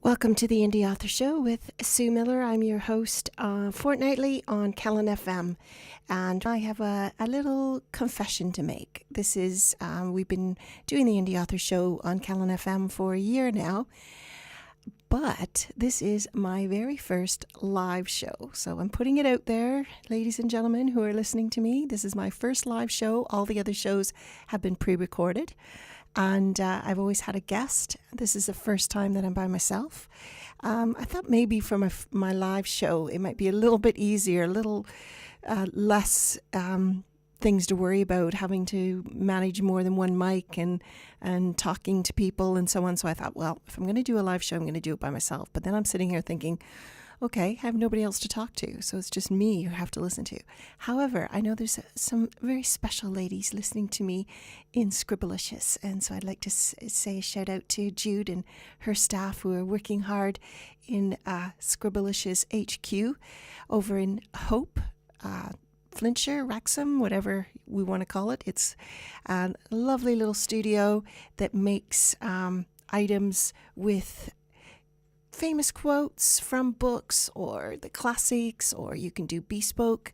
Welcome to the Indie Author Show with Sue Miller. I'm your host fortnightly on Kellen FM, and I have a little confession to make. This is, we've been doing the Indie Author Show on Kellen FM for a year now, but this is my very first live show. So I'm putting it out there, ladies and gentlemen who are listening to me. This is my first live show. All the other shows have been pre-recorded. And I've always had a guest. This is the first time that I'm by myself. I thought maybe for my live show, it might be a little bit easier, a little less things to worry about, having to manage more than one mic and talking to people and so on. So I thought, well, if I'm going to do a live show, I'm going to do it by myself. But then I'm sitting here thinking, okay, I have nobody else to talk to, so it's just me you have to listen to. However, I know there's some very special ladies listening to me in Scribblicious, and so I'd like to say a shout out to Jude and her staff who are working hard in Scribblicious HQ over in Hope, Flintshire, Wrexham, whatever we want to call it. It's a lovely little studio that makes items with famous quotes from books or the classics, or you can do bespoke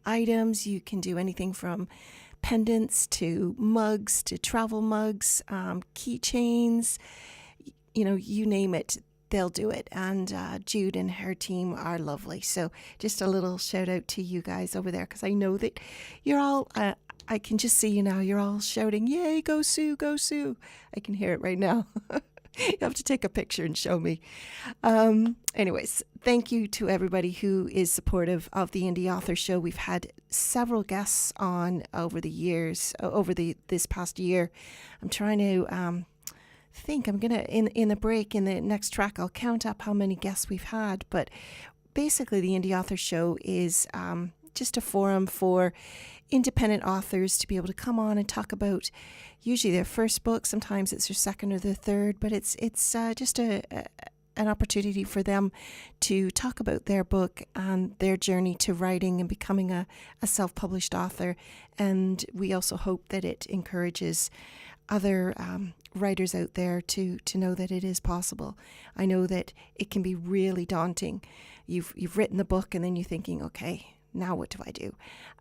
items. You can do anything from pendants to mugs to travel mugs, keychains, you name it, they'll do it. And Jude and her team are lovely. So just a little shout out to you guys over there, because I know that you're all, I can just see you now, you're all shouting, yay, go Sue, go Sue. I can hear it right now. You have to take a picture and show me. Anyways, thank you to everybody who is supportive of the Indie Author Show. We've had several guests on over the years, this past year. I'm trying to think. I'm going to, in the break, in the next track, I'll count up how many guests we've had. But basically, the Indie Author Show is just a forum for independent authors to be able to come on and talk about usually their first book. Sometimes it's their second or their third, but it's just an opportunity for them to talk about their book and their journey to writing and becoming a self-published author. And we also hope that it encourages other writers out there to know that it is possible. I know that it can be really daunting. You've written the book and then you're thinking, okay, now what do I do?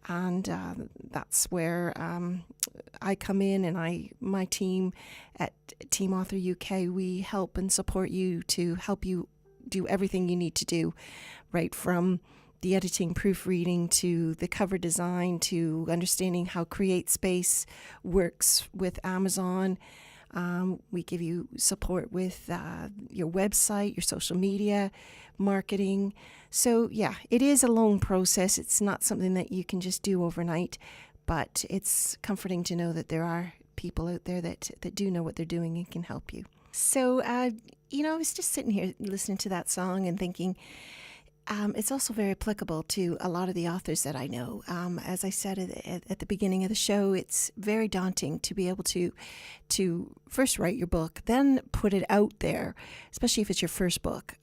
And that's where I come in, and my team at Team Author UK, we help and support you to help you do everything you need to do, right from the editing, proofreading, to the cover design, to understanding how CreateSpace works with Amazon. We give you support with your website, your social media, marketing. So yeah, it is a long process. It's not something that you can just do overnight, but it's comforting to know that there are people out there that do know what they're doing and can help you. So, I was just sitting here listening to that song and thinking, it's also very applicable to a lot of the authors that I know. As I said at the beginning of the show, it's very daunting to be able to first write your book, then put it out there, especially if it's your first book.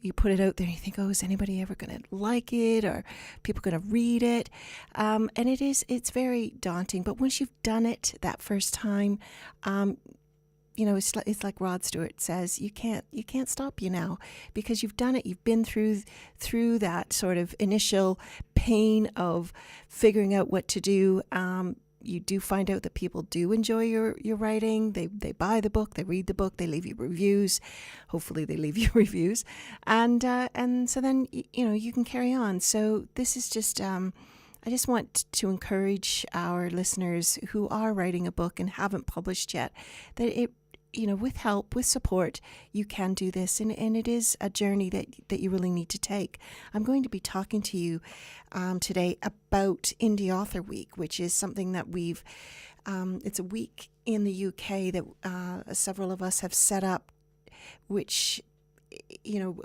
You put it out there and you think, oh, is anybody ever going to like it? Or people going to read it? And it's very daunting. But once you've done it that first time, it's like Rod Stewart says, you can't stop you now, because you've done it. You've been through that sort of initial pain of figuring out what to do. You do find out that people do enjoy your writing. They buy the book, they read the book, they leave you reviews. Hopefully they leave you reviews. And so then, you can carry on. So this is just, I just want to encourage our listeners who are writing a book and haven't published yet, that it, with help, with support, you can do this. And it is a journey that you really need to take. I'm going to be talking to you today about Indie Author Week, which is something that it's a week in the UK that several of us have set up, which,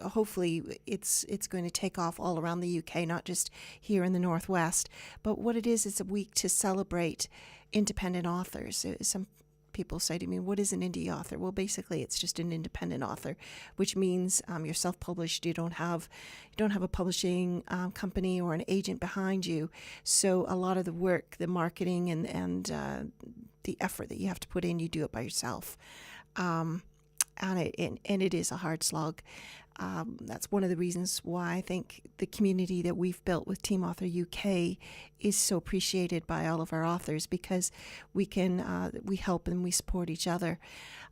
hopefully it's going to take off all around the UK, not just here in the Northwest. But what it is, it's a week to celebrate independent authors. Some people say to me, what is an indie author? Well, basically it's just an independent author, which means you're self-published. You don't have a publishing company or an agent behind you. So a lot of the work, the marketing and the effort that you have to put in, you do it by yourself. and it is a hard slog. That's one of the reasons why I think the community that we've built with Team Author UK is so appreciated by all of our authors, because we help and we support each other.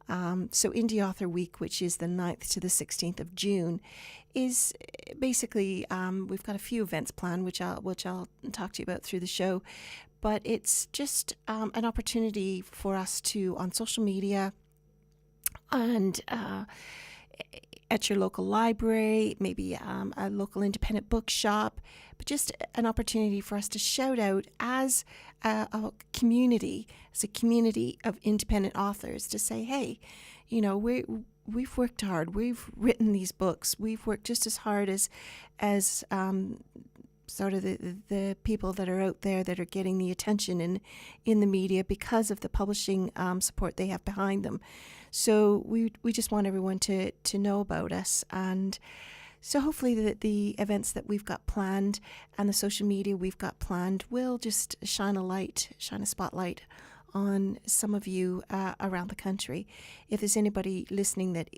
So Indie Author Week, which is the 9th to the 16th of June, is basically, we've got a few events planned, which I'll talk to you about through the show. But it's just an opportunity for us to, on social media and at your local library, maybe a local independent bookshop, but just an opportunity for us to shout out as a community of independent authors, to say, hey, we've worked hard, we've written these books, we've worked just as hard as sort of the people that are out there that are getting the attention in the media because of the publishing support they have behind them. So we just want everyone to know about us. And so hopefully the events that we've got planned and the social media we've got planned will just shine a spotlight on some of you around the country. If there's anybody listening that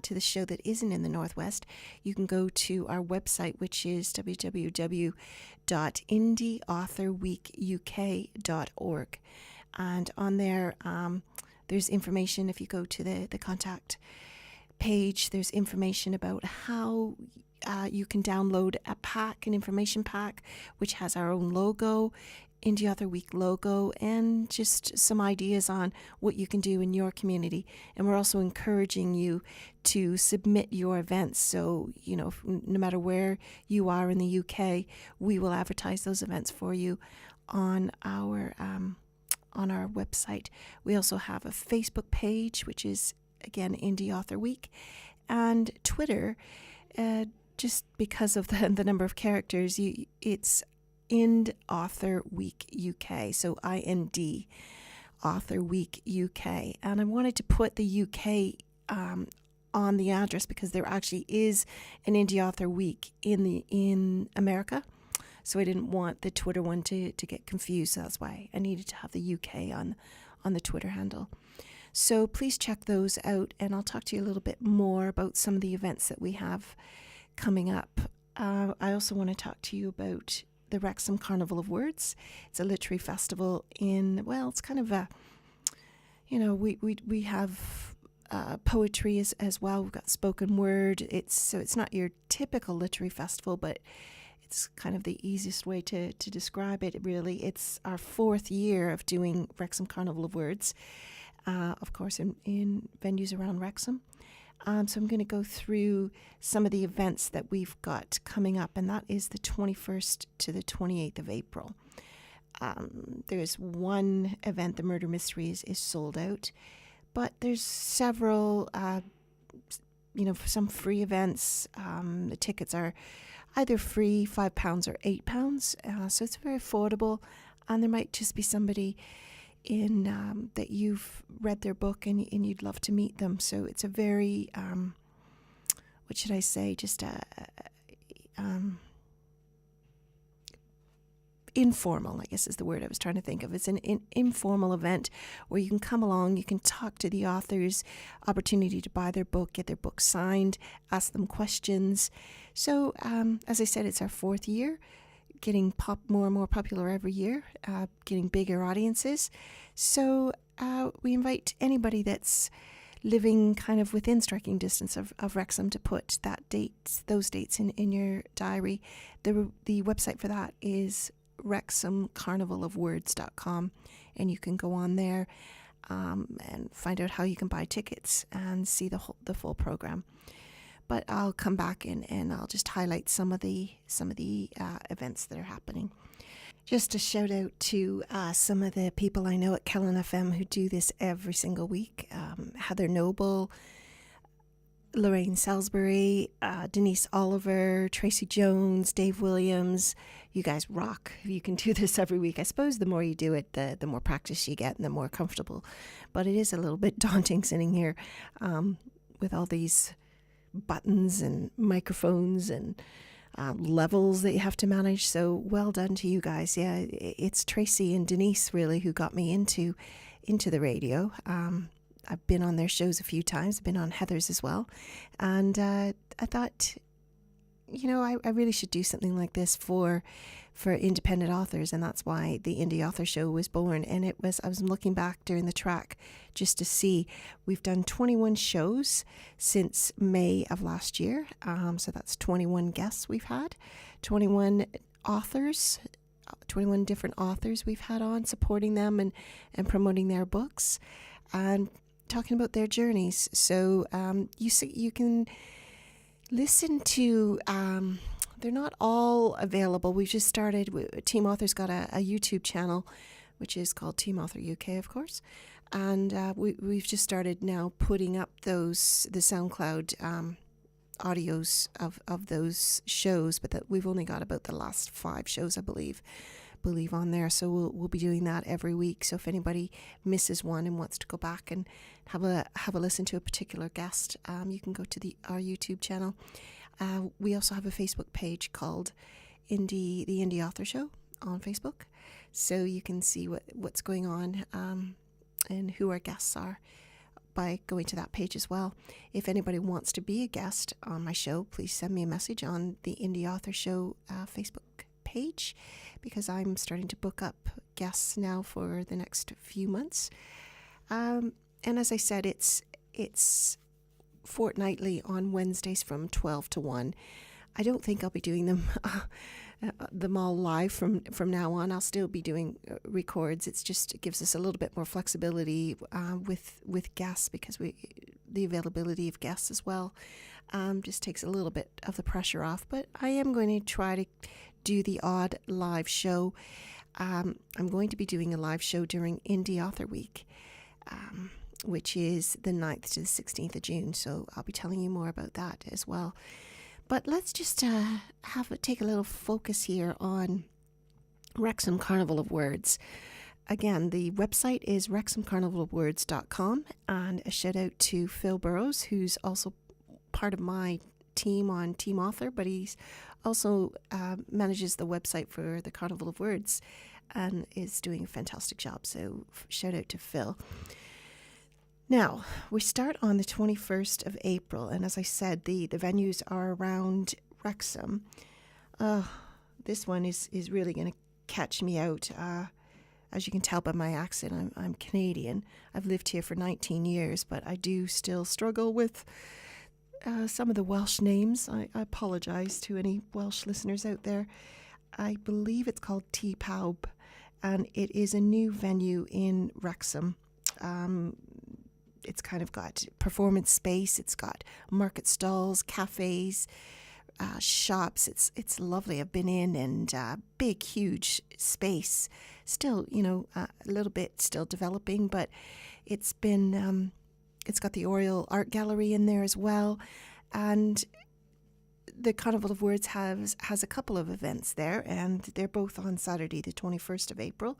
to the show that isn't in the Northwest, you can go to our website, which is www.indieauthorweekuk.org. And on there, there's information. If you go to the contact page, there's information about how you can download an information pack, which has our own logo, Indie Author Week logo, and just some ideas on what you can do in your community. And we're also encouraging you to submit your events. So, no matter where you are in the UK, we will advertise those events for you on our website. We also have a Facebook page, which is, again, Indie Author Week, and Twitter. Just because of the number of characters, it's Ind Author Week UK, so IND Author Week UK. And I wanted to put the UK on the address because there actually is an Indie Author Week in America. So I didn't want the Twitter one to get confused. So that's why I needed to have the UK on the Twitter handle. So please check those out, and I'll talk to you a little bit more about some of the events that we have coming up. I also want to talk to you about the Wrexham Carnival of Words. It's a literary festival it's kind of a, we have poetry as well. We've got spoken word. It's not your typical literary festival, but it's kind of the easiest way to describe it, really. It's our 4th year of doing Wrexham Carnival of Words, of course, in venues around Wrexham. So I'm going to go through some of the events that we've got coming up, and that is the 21st to the 28th of April. There's one event, the Murder Mystery, is sold out, but there's several, some free events. The tickets are either free, £5 or £8, so it's very affordable, and there might just be somebody in that you've read their book and you'd love to meet them. So it's a very what should I say, just informal, I guess is the word I was trying to think of. It's an informal event where you can come along, you can talk to the authors, opportunity to buy their book, get their book signed, ask them questions. So as I said, it's our 4th year, getting more and more popular every year, getting bigger audiences. So we invite anybody that's living kind of within striking distance of Wrexham to put those dates in your diary. The website for that is WrexhamCarnivalofWords.com, and you can go on there and find out how you can buy tickets and see the full program. But I'll come back and I'll just highlight some of the events that are happening. Just a shout out to some of the people I know at Kellen FM who do this every single week. Heather Noble, Lorraine Salisbury, Denise Oliver, Tracy Jones, Dave Williams. You guys rock. You can do this every week. I suppose the more you do it, the more practice you get and the more comfortable. But it is a little bit daunting sitting here with all these buttons and microphones and levels that you have to manage. So well done to you guys. Yeah, it's Tracy and Denise really who got me into the radio. I've been on their shows a few times. I've been on Heather's as well. And I thought, I really should do something like this for independent authors, and that's why the Indie Author Show was born. And I was looking back during the track just to see, we've done 21 shows since May of last year. So that's 21 guests we've had, 21 authors, 21 different authors we've had on, supporting them and promoting their books and talking about their journeys. So you can listen to, they're not all available. We've just started, Team Author's got a YouTube channel, which is called Team Author UK, of course. And we've just started now putting up the SoundCloud audios of those shows, but we've only got about the last 5 shows, I believe on there. So we'll be doing that every week. So if anybody misses one and wants to go back and have a listen to a particular guest, you can go to our YouTube channel. We also have a Facebook page called the Indie Author Show on Facebook, so you can see what's going on and who our guests are by going to that page as well. If anybody wants to be a guest on my show, please send me a message on the Indie Author Show Facebook page, because I'm starting to book up guests now for the next few months. And as I said, it's fortnightly on Wednesdays from 12 to 1. I don't think I'll be doing them all live from now on. I'll still be doing records. It gives us a little bit more flexibility with guests, because the availability of guests as well just takes a little bit of the pressure off. But I am going to try to do the odd live show. I'm going to be doing a live show during Indie Author Week, which is the 9th to the 16th of June. So I'll be telling you more about that as well. But let's just take a little focus here on Wrexham Carnival of Words. Again, the website is wrexhamcarnivalofwords.com, and a shout out to Phil Burrows, who's also part of my team on Team Author, but he's also manages the website for the Carnival of Words and is doing a fantastic job. So shout out to Phil. Now, we start on the 21st of April, and as I said, the venues are around Wrexham. This one is really going to catch me out. As you can tell by my accent, I'm Canadian. I've lived here for 19 years, but I do still struggle with some of the Welsh names. I apologise to any Welsh listeners out there. I believe it's called T Pawb, and it is a new venue in Wrexham. It's kind of got performance space. It's got market stalls, cafes, shops. It's lovely. I've been in, and big, huge space. Still, a little bit still developing, but it's been. It's got the Oriole Art Gallery in there as well, and the Carnival of Words has a couple of events there, and they're both on Saturday, the 21st of April.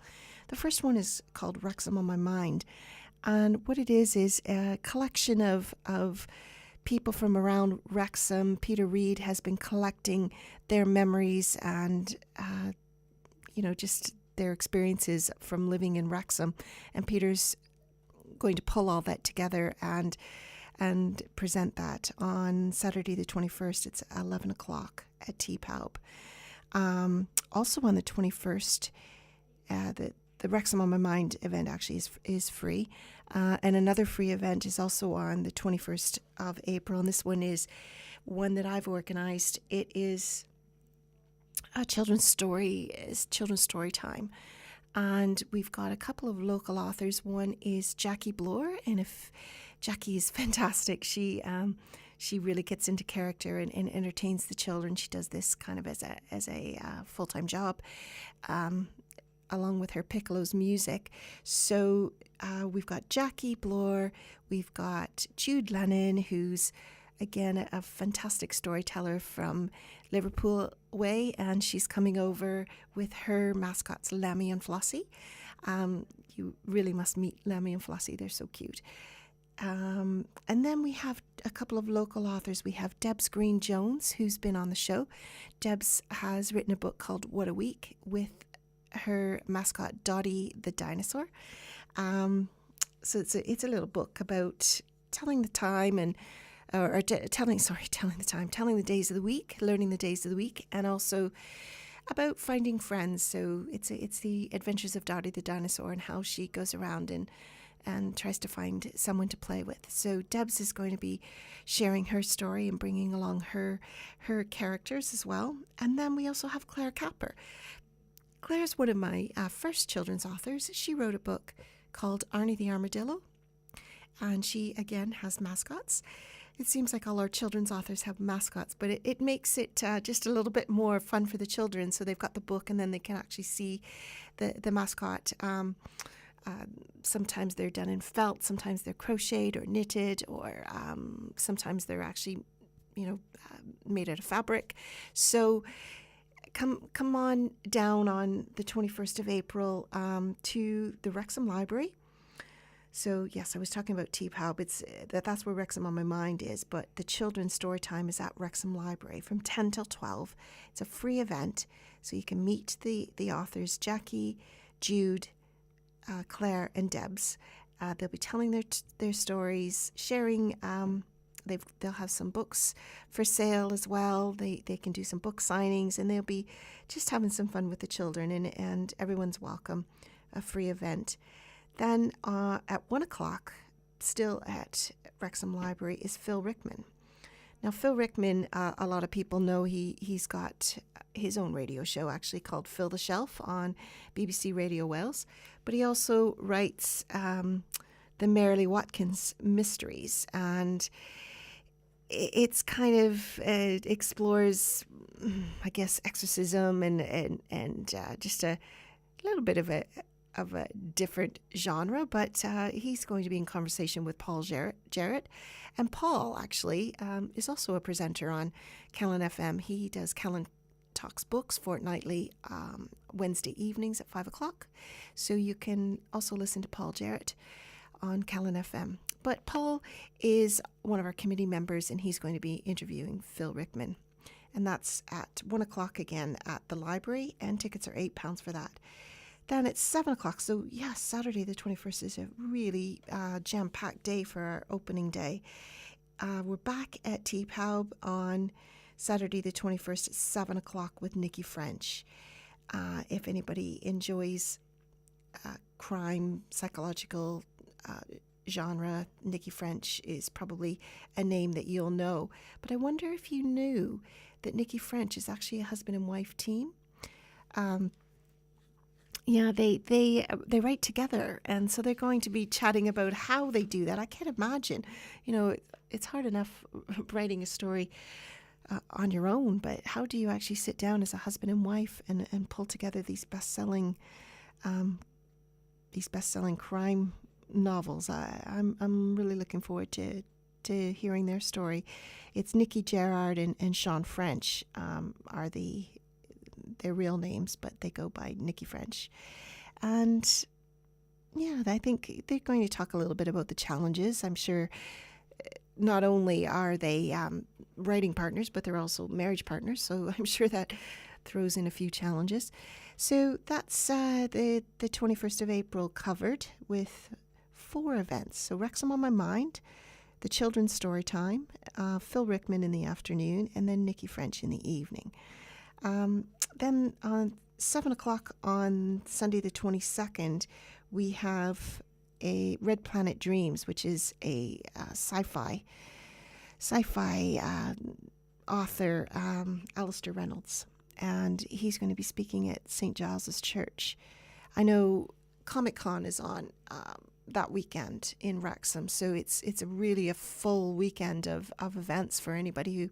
The first one is called Wrexham on My Mind. And what it is a collection of people from around Wrexham. Peter Reid has been collecting their memories and, just their experiences from living in Wrexham. And Peter's going to pull all that together and present that on Saturday the 21st. It's 11 o'clock at T Pawb. Also on the 21st, the Wrexham on My Mind event actually is free. And another free event is also on the 21st of April. And this one is one that I've organized. It is a children's story time. And we've got a couple of local authors. One is Jackie Bloor. And if Jackie is fantastic, she really gets into character and entertains the children. She does this kind of as a full-time job. Along with her Piccolo's music. So we've got Jackie Bloor, we've got Jude Lennon, who's again a fantastic storyteller from Liverpool way, and she's coming over with her mascots Lemmy and Flossie. You really must meet Lemmy and Flossie, they're so cute. And then we have a couple of local authors. We have Debs Green Jones, who's been on the show. Debs has written a book called What a Week with her mascot Dottie the dinosaur, So it's a little book about telling the time and telling the days of the week, learning the days of the week, and also about finding friends. So it's the adventures of Dottie the dinosaur and how she goes around and tries to find someone to play with. So Debs is going to be sharing her story and bringing along her characters as well. And then we also have Claire Capper. Claire's one of my first children's authors. She wrote a book called Arnie the Armadillo, and she again has mascots. It seems like all our children's authors have mascots, but it makes it just a little bit more fun for the children. So they've got the book, and then they can actually see the mascot. Sometimes they're done in felt, sometimes they're crocheted or knitted, or sometimes they're actually, made out of fabric. So come on down on the 21st of April to the Wrexham Library. So yes, I was talking about TPAB. That's where Wrexham on My Mind is, but the children's story time is at Wrexham Library from 10 till 12. It's a free event, so you can meet the authors, Jackie, Jude, Claire, and Debs. They'll be telling their stories, sharing. They'll have some books for sale as well. They can do some book signings, and they'll be just having some fun with the children, and everyone's welcome. A free event. Then at 1 o'clock, still at Wrexham Library, is Phil Rickman. Now, Phil Rickman, a lot of people know he's got his own radio show actually called Fill the Shelf on BBC Radio Wales, but he also writes the Merrily Watkins Mysteries, and it's kind of explores, I guess, exorcism and just a little bit of a different genre, but he's going to be in conversation with Paul Jarrett. And Paul actually is also a presenter on Callan FM. He does Callan Talks Books fortnightly Wednesday evenings at 5 o'clock. So you can also listen to Paul Jarrett on Callan FM. But Paul is one of our committee members, and he's going to be interviewing Phil Rickman. And that's at 1 o'clock again at the library, and tickets are £8 for that. Then it's 7 o'clock. So, yes, Saturday the 21st is a really jam-packed day for our opening day. We're back at TPAB on Saturday the 21st at 7 o'clock with Nikki French. If anybody enjoys crime, psychological genre, Nikki French is probably a name that you'll know. But I wonder if you knew that Nikki French is actually a husband and wife team. Yeah, they write together, and so they're going to be chatting about how they do that. I can't imagine. It's hard enough writing a story on your own, but how do you actually sit down as a husband and wife and pull together these best-selling crime novels? I'm really looking forward to hearing their story. It's Nikki Gerard and Sean French are their real names, but they go by Nikki French. And yeah, I think they're going to talk a little bit about the challenges. I'm sure not only are they writing partners, but they're also marriage partners. So I'm sure that throws in a few challenges. So that's the 21st of April covered with 4 events. So Wrexham on My Mind, the children's story time, Phil Rickman in the afternoon, and then Nikki French in the evening. Then on 7 o'clock on Sunday the 22nd, we have a Red Planet Dreams, which is a sci-fi author, Alistair Reynolds, and he's going to be speaking at St. Giles's Church. I know Comic-Con is on that weekend in Wrexham, so it's a full weekend of events for anybody who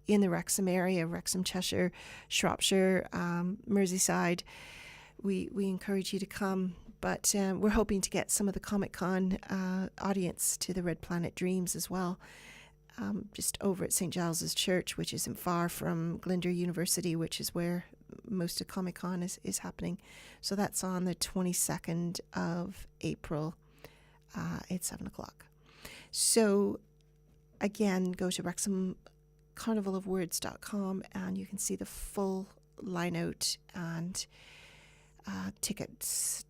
in the Wrexham area, Wrexham, Cheshire, Shropshire, Merseyside. We encourage you to come, but we're hoping to get some of the Comic-Con audience to the Red Planet Dreams as well, just over at St. Giles's Church, which isn't far from Glyndŵr University, which is where most of Comic-Con is happening. So that's on the 22nd of April at 7 o'clock. So again, go to WrexhamCarnivalofWords.com and you can see the full line out and tickets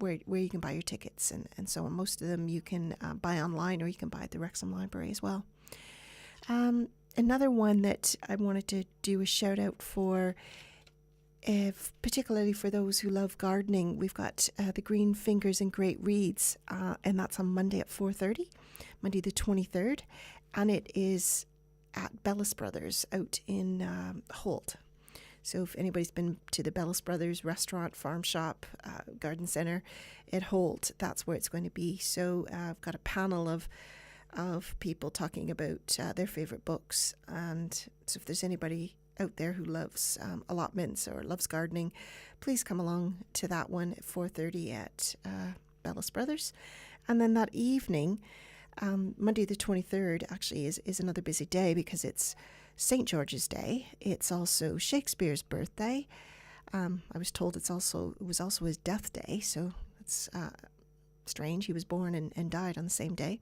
where you can buy your tickets and so on. Most of them you can buy online, or you can buy at the Wrexham Library as well. Another one that I wanted to do a shout out for, particularly for those who love gardening, we've got the Green Fingers and Great Reeds, and that's on Monday at 4:30, Monday the 23rd, and it is at Bellis Brothers out in Holt. So if anybody's been to the Bellis Brothers restaurant, farm shop, garden centre at Holt, that's where it's going to be. So I've got a panel of people talking about their favourite books. And so if there's anybody out there who loves allotments or loves gardening, please come along to that one at 4:30 at Bellis Brothers. And then that evening, Monday the 23rd actually is another busy day because it's St. George's Day. It's also Shakespeare's birthday. I was told it was also his death day, so it's strange. He was born and died on the same day.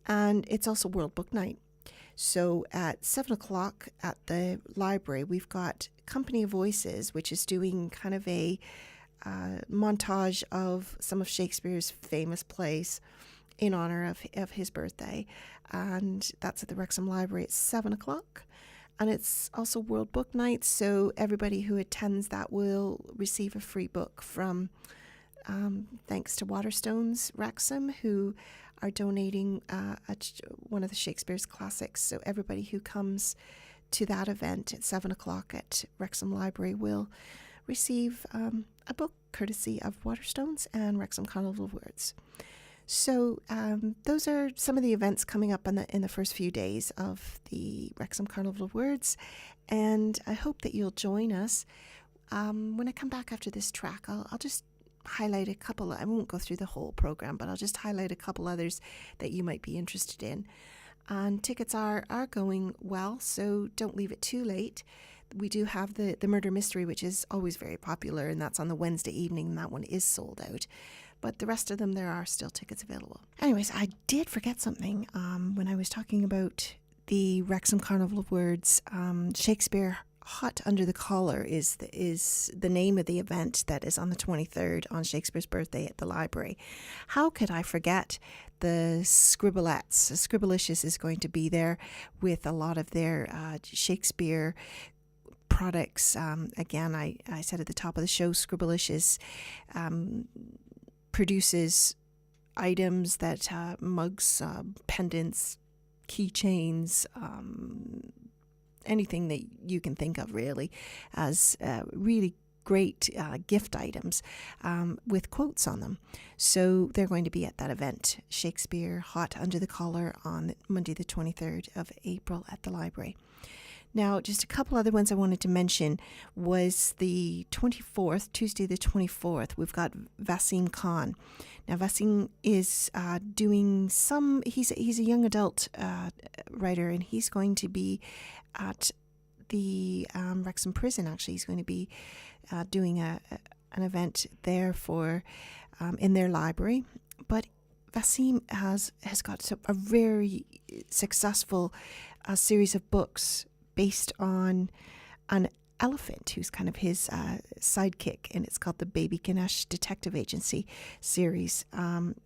And it's also World Book Night. So at 7 o'clock at the library, we've got Company of Voices, which is doing kind of a montage of some of Shakespeare's famous plays in honor of his birthday. And that's at the Wrexham Library at 7 o'clock. And it's also World Book Night, so everybody who attends that will receive a free book from, thanks to Waterstones Wrexham, who are donating one of the Shakespeare's classics. So everybody who comes to that event at 7 o'clock at Wrexham Library will receive a book courtesy of Waterstones and Wrexham Carnival of Words. So those are some of the events coming up in the first few days of the Wrexham Carnival of Words, and I hope that you'll join us. When I come back after this track, I'll just highlight a couple. I won't go through the whole program, but I'll just highlight a couple others that you might be interested in. And tickets are going well, so don't leave it too late. We do have the Murder Mystery, which is always very popular, and that's on the Wednesday evening, and that one is sold out. But the rest of them, there are still tickets available. Anyways, I did forget something when I was talking about the Wrexham Carnival of Words. Shakespeare Hot Under the Collar is the name of the event that is on the 23rd on Shakespeare's birthday at the library. How could I forget the Scribbleettes? Scribblicious is going to be there with a lot of their Shakespeare products. Again, I said at the top of the show, Scribblicious produces items that mugs, pendants, keychains, anything that you can think of really as really great gift items with quotes on them. So they're going to be at that event, Shakespeare Hot Under the Collar, on Monday the 23rd of April at the library. Now, just a couple other ones I wanted to mention was the 24th, Tuesday the 24th, we've got Vaseem Khan. Now, Vaseem is doing he's a young adult writer, and he's going to be at the Wrexham Prison, actually. He's going to be doing an event there for in their library. But Vaseem has got a very successful series of books based on an elephant who's kind of his sidekick, and it's called the Baby Ganesh Detective Agency series.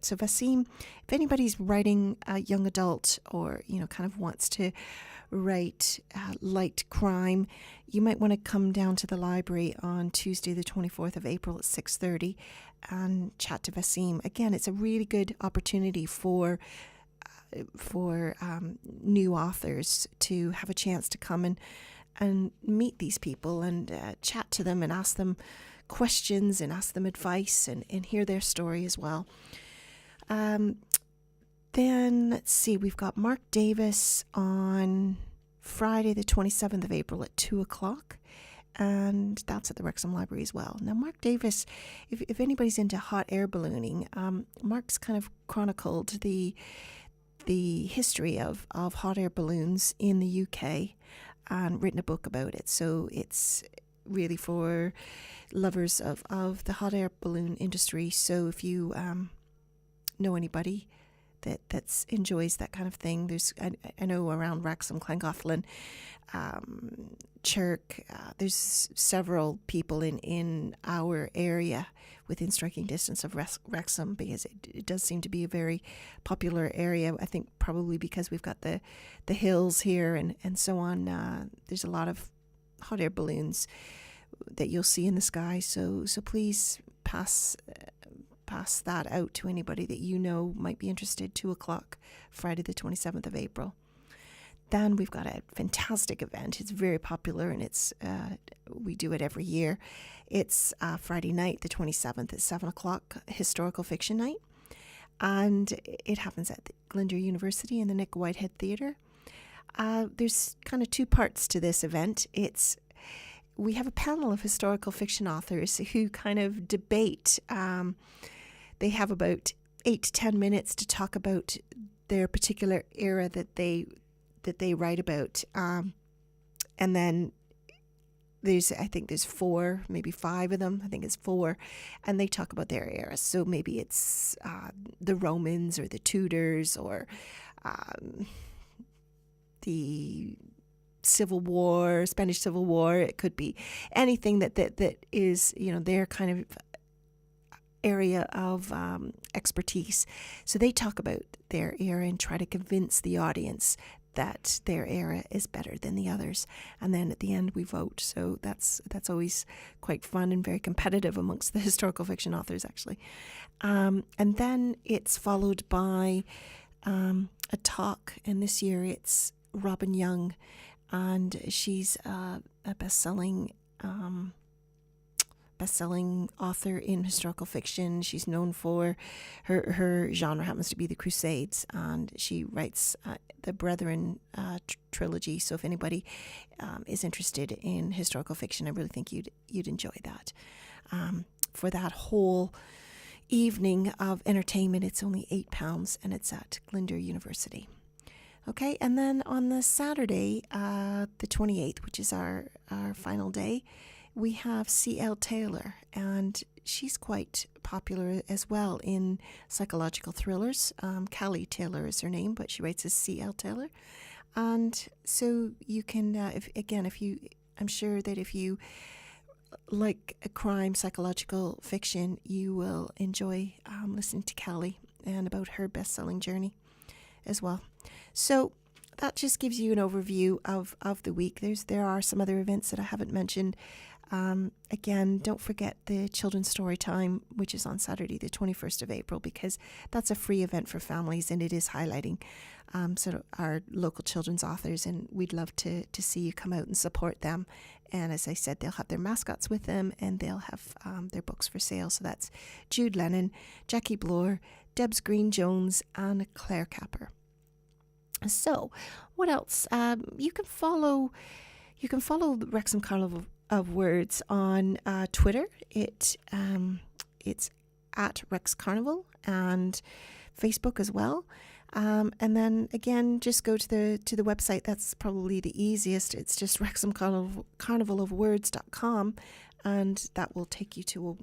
So Vaseem, if anybody's writing a young adult or, kind of wants to write light crime, you might want to come down to the library on Tuesday the 24th of April at 6:30 and chat to Vaseem. Again, it's a really good opportunity for new authors to have a chance to come and meet these people and chat to them and ask them questions and ask them advice and hear their story as well. Then, let's see, we've got Mark Davis on Friday the 27th of April at 2 o'clock, and that's at the Wrexham Library as well. Now, Mark Davis, if anybody's into hot air ballooning, Mark's kind of chronicled the history of hot air balloons in the UK and written a book about it. So it's really for lovers of the hot air balloon industry. So if you know anybody that's enjoys that kind of thing. There's I know around Wrexham, Llangollen, Chirk, there's several people in our area within striking distance of Wrexham, because it does seem to be a very popular area. I think probably because we've got the hills here and so on. There's a lot of hot air balloons that you'll see in the sky. So please pass that out to anybody that you know might be interested. 2:00 Friday the 27th of April. Then we've got a fantastic event. It's very popular, and we do it every year. It's Friday night, the 27th at 7:00, historical fiction night. And it happens at the Glyndŵr University in the Nick Whitehead Theatre. There's kind of two parts to this event. We have a panel of historical fiction authors who kind of debate. They have about 8 to 10 minutes to talk about their particular era that they write about. And then I think there's 4, maybe 5 of them. I think it's 4. And they talk about their era. So maybe it's the Romans or the Tudors or the Civil War, Spanish Civil War. It could be anything that is, their kind of area of expertise. So they talk about their era and try to convince the audience that their era is better than the others. And then at the end we vote. So that's always quite fun and very competitive amongst the historical fiction authors, actually. And then it's followed by a talk, and this year it's Robin Young, and she's a best-selling author in historical fiction. She's known for her genre happens to be the Crusades, and she writes the Brethren trilogy. So if anybody is interested in historical fiction, I really think you'd enjoy that. For that whole evening of entertainment, it's only £8, and it's at Glyndŵr University. Okay, and then on the Saturday, the 28th, which is our final day, we have C.L. Taylor, and she's quite popular as well in psychological thrillers. Callie Taylor is her name, but she writes as C.L. Taylor. And so you can, I'm sure that if you like a crime psychological fiction, you will enjoy listening to Callie and about her best-selling journey as well. So that just gives you an overview of the week. There are some other events that I haven't mentioned. Again, don't forget the Children's Story Time, which is on Saturday, the 21st of April, because that's a free event for families, and it is highlighting sort of our local children's authors, and we'd love to see you come out and support them. And as I said, they'll have their mascots with them, and they'll have their books for sale. So that's Jude Lennon, Jackie Bloor, Debs Green-Jones, and Claire Capper. So, what else? You can follow the Wrexham Carnival of Words on Twitter. It's at Rex Carnival, and Facebook as well. And then again, just go to the website. That's probably the easiest. It's just WrexhamCarnivalofWords.com, and that will take you to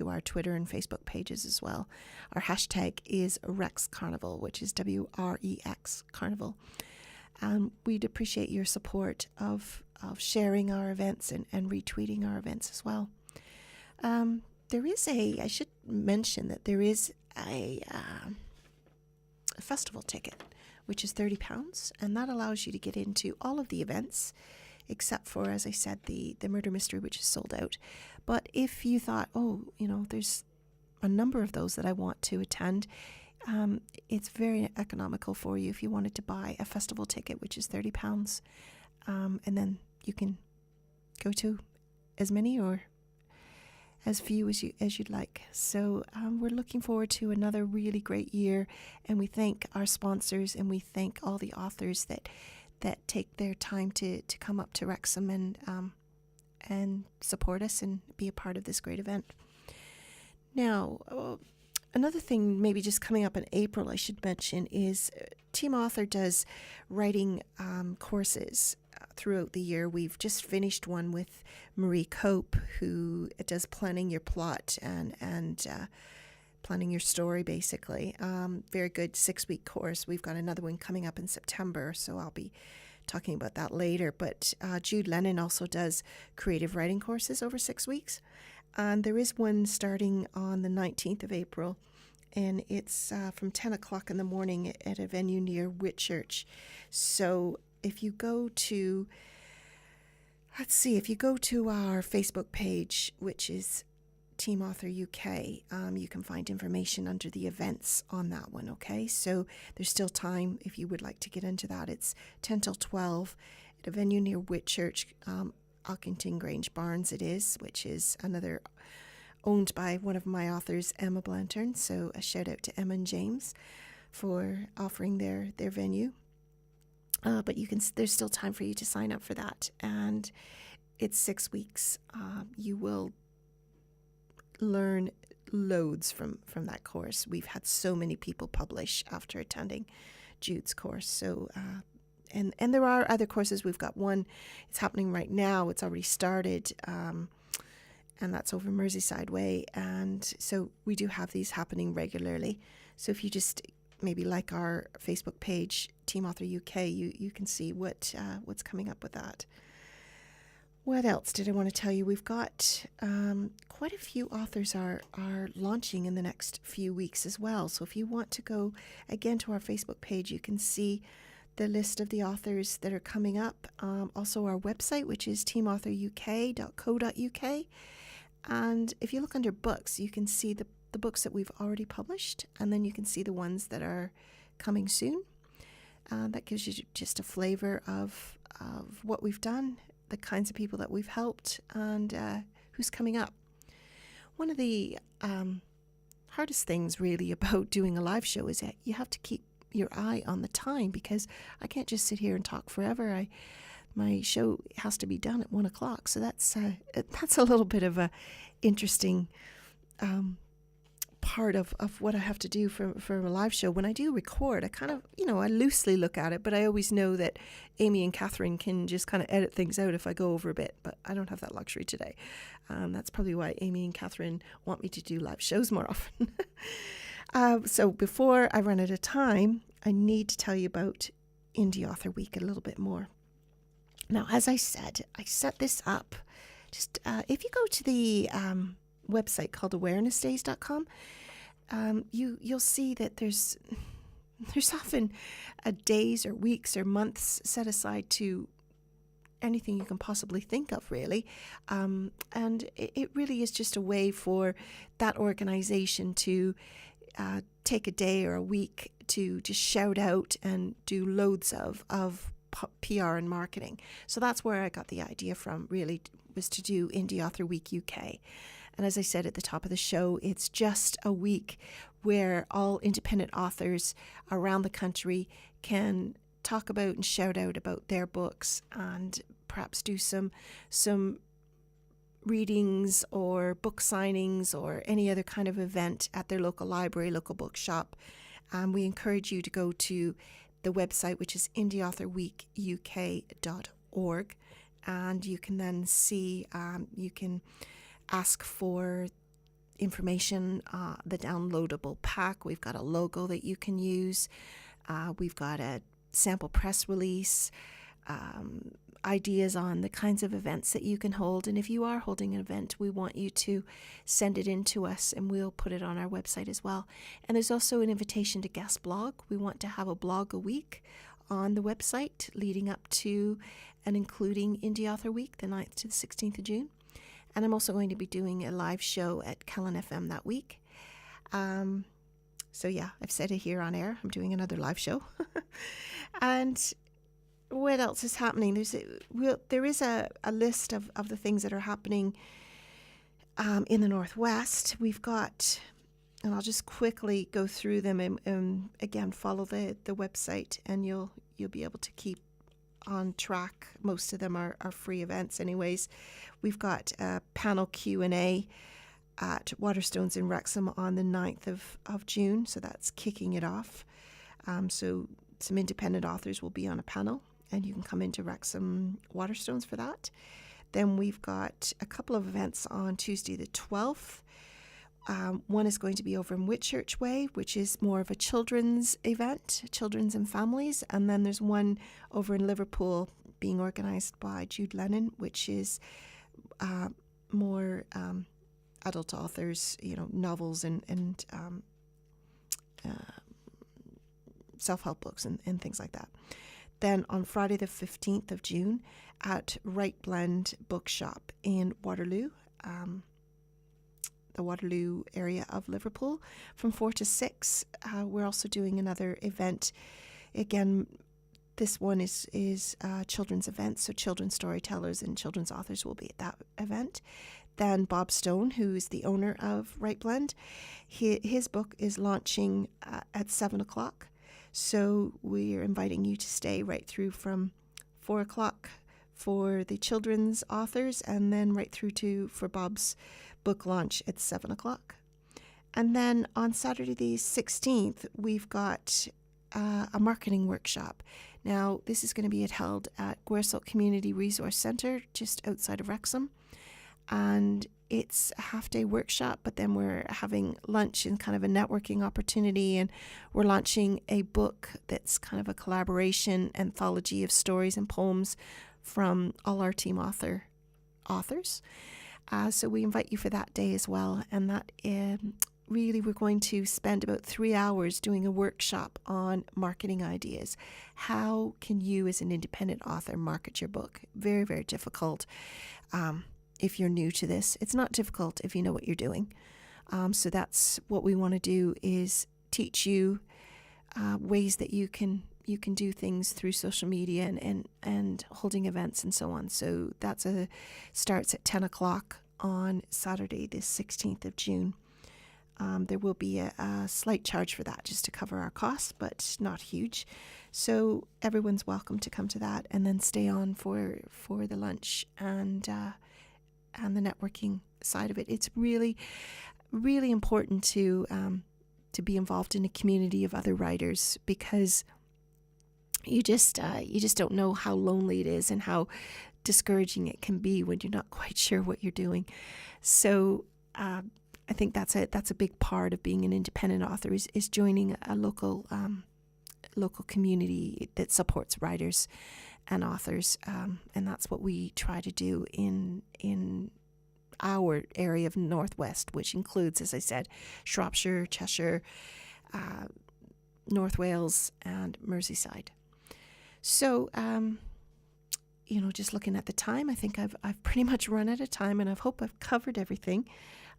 our Twitter and Facebook pages as well. Our hashtag is Rex Carnival, which is WREX Carnival. We'd appreciate your support of sharing our events and retweeting our events as well. I should mention that there is a festival ticket, which is £30, and that allows you to get into all of the events, except for, as I said, the murder mystery, which is sold out. But if you thought, there's a number of those that I want to attend, it's very economical for you if you wanted to buy a festival ticket, which is £30, and then you can go to as many or as few as you'd like. So we're looking forward to another really great year, and we thank our sponsors, and we thank all the authors that take their time to come up to Wrexham and support us and be a part of this great event. Now, another thing maybe just coming up in April I should mention is Team Author does writing courses throughout the year. We've just finished one with Marie Cope, who does planning your plot and planning your story, basically. Very good 6-week course. We've got another one coming up in September, so I'll be talking about that later. But Jude Lennon also does creative writing courses over 6 weeks. And there is one starting on the 19th of April, and it's from 10 o'clock in the morning at a venue near Whitchurch. So if you go to, if you go to our Facebook page, which is Team Author UK, you can find information under the events on that one, okay? So there's still time if you would like to get into that. It's 10 till 12 at a venue near Whitchurch, Alkington Grange Barns it is, which is another owned by one of my authors, Emma Blanchard. So a shout out to Emma and James for offering their venue. But there's still time for you to sign up for that. And it's 6 weeks. You will learn loads from that course. We've had so many people publish after attending Jude's course. So, and there are other courses. We've got one, it's happening right now. It's already started. And that's over Merseyside Way. And so we do have these happening regularly. So if you just maybe like our Facebook page, Team Author UK, you can see what's coming up with that. What else did I want to tell you? We've got quite a few authors are launching in the next few weeks as well. So if you want to go again to our Facebook page, you can see the list of the authors that are coming up. Also our website, which is teamauthoruk.co.uk. And if you look under books, you can see the books that we've already published, and then you can see the ones that are coming soon. That gives you just a flavor of what we've done, the kinds of people that we've helped, and who's coming up. One of the hardest things really about doing a live show is that you have to keep your eye on the time, because I can't just sit here and talk forever. My show has to be done at 1 o'clock, so that's a little bit of a interesting part of what I have to do for a live show. When I do record, I kind of, I loosely look at it, but I always know that Amy and Catherine can just kind of edit things out if I go over a bit, but I don't have that luxury today. That's probably why Amy and Catherine want me to do live shows more often. So before I run out of time, I need to tell you about Indie Author Week a little bit more. Now, as I said, I set this up. Just if you go to the website called awarenessdays.com, you'll see that there's often days or weeks or months set aside to anything you can possibly think of, really. And it really is just a way for that organization to take a day or a week to just shout out and do loads of PR and marketing. So that's where I got the idea from, really, was to do Indie Author Week UK. And as I said at the top of the show, it's just a week where all independent authors around the country can talk about and shout out about their books, and perhaps do some readings or book signings or any other kind of event at their local library, local bookshop. We encourage you to go to the website, which is indieauthorweekuk.org, and you can then see, you can ask for information, the downloadable pack. We've got a logo that you can use. We've got a sample press release, ideas on the kinds of events that you can hold. And if you are holding an event, we want you to send it in to us, and we'll put it on our website as well. And there's also an invitation to guest blog. We want to have a blog a week on the website leading up to and including Indie Author Week, the 9th to the 16th of June. And I'm also going to be doing a live show at Kellen FM that week. So yeah, I've said it here on air. I'm doing another live show. And what else is happening? There is a list of the things that are happening in the Northwest. We've got, and I'll just quickly go through them, and again, follow the website, and you'll be able to keep on track. Most of them are free events anyways. We've got a panel Q&A at Waterstones in Wrexham on the 9th of June, so that's kicking it off. So some independent authors will be on a panel, and you can come into Wrexham Waterstones for that. Then we've got a couple of events on Tuesday the 12th. One is going to be over in Whitchurch Way, which is more of a children's event, children's and families. And then there's one over in Liverpool being organised by Jude Lennon, which is more adult authors, novels and self-help books and things like that. Then on Friday the 15th of June at Right Blend Bookshop in Waterloo, the Waterloo area of Liverpool, from 4 to 6. We're also doing another event. Again, this one is children's event, so children's storytellers and children's authors will be at that event. Then Bob Stone, who is the owner of Right Blend, his book is launching at 7 o'clock. So we're inviting you to stay right through from 4 o'clock for the children's authors, and then right through for Bob's book launch at 7 o'clock. And then on Saturday the 16th, we've got a marketing workshop. Now, this is going to be held at Guersalt Community Resource Centre, just outside of Wrexham. And it's a half-day workshop, but then we're having lunch and kind of a networking opportunity, and we're launching a book that's kind of a collaboration anthology of stories and poems from all our team authors. So we invite you for that day as well, and that really we're going to spend about 3 hours doing a workshop on marketing ideas. How can you as an independent author market your book? Very, very difficult. If you're new to this, it's not difficult if you know what you're doing. So that's what we want to do, is teach you ways that you can do things through social media and holding events and so on. So that's starts at 10 o'clock on Saturday, the 16th of June. There will be a slight charge for that, just to cover our costs, but not huge. So everyone's welcome to come to that, and then stay on for the lunch and the networking side of it. It's really, really important to be involved in a community of other writers, because you just don't know how lonely it is and how discouraging it can be when you're not quite sure what you're doing. So I think that's a big part of being an independent author is joining a local community that supports writers and authors, and that's what we try to do in our area of Northwest, which includes, as I said, Shropshire, Cheshire, North Wales, and Merseyside. So, just looking at the time, I think I've pretty much run out of time, and I hope I've covered everything.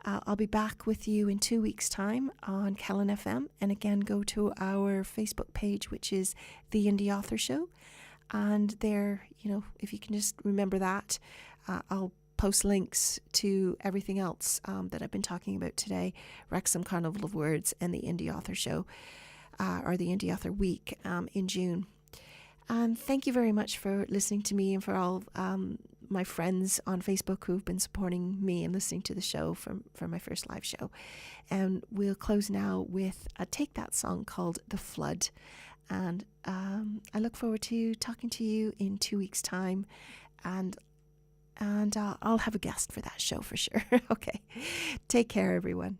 I'll be back with you in 2 weeks' time on Kellen FM, and again, go to our Facebook page, which is The Indie Author Show. And there, if you can just remember that, I'll post links to everything else that I've been talking about today, Wrexham Carnival of Words and the Indie Author Show, or the Indie Author Week in June. And thank you very much for listening to me, and for all my friends on Facebook who've been supporting me and listening to the show from my first live show. And we'll close now with a Take That song called The Flood. And I look forward to talking to you in 2 weeks' time, and I'll have a guest for that show for sure. Okay, take care, everyone.